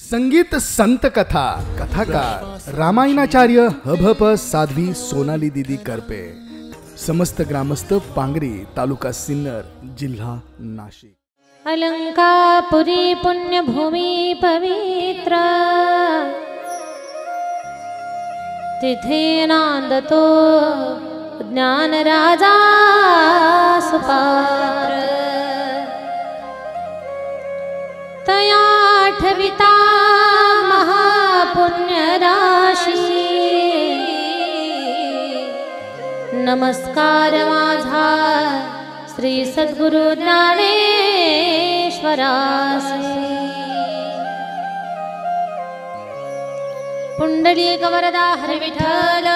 संगीत संत कथा कथाकार रामायणाचार्य हभप साध्वी सोनाली दीदी करपे, समस्त ग्रामस्थ पांगरी, तालुका सिन्नर, जिल्हा नाशिक। अलंकापुरी पुण्यभूमि पवित्र, तिथे नांदतो ज्ञान राजा सुपार। तया आठविता महापुण्य राशी, नमस्कार माझा श्री सद्गुरु ज्ञानेश्वरासी। पुंडलिक वरदा हरि विठ्ठल,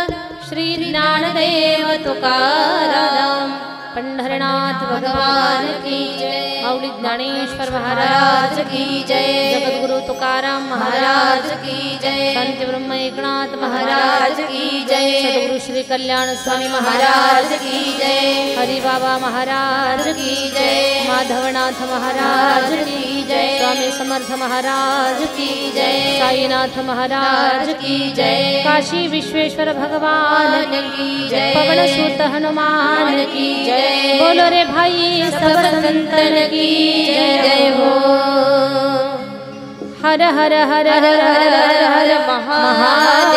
श्री ज्ञानदेव तुकाराम, पंढरनाथ भगवान की जय, माऊली ज्ञानेश्वर महाराज की जय, जगद्गुरु तुकाराम महाराज की जय, संत ब्रह्म एकनाथ महाराज की जय, सद्गुरु श्री कल्याण स्वामी महाराज की जय, हरि बाबा महाराज की जय, माधवनाथ महाराज की जय, स्वामी समर्थ महाराज की जय, साईनाथ महाराज की जय, काशी विश्वेश्वर भगवान की जय, पवन सुत हनुमान की जय, बोलो रे भाई सब संतन की जय हो। हर हर हर हर हर हर महादेव।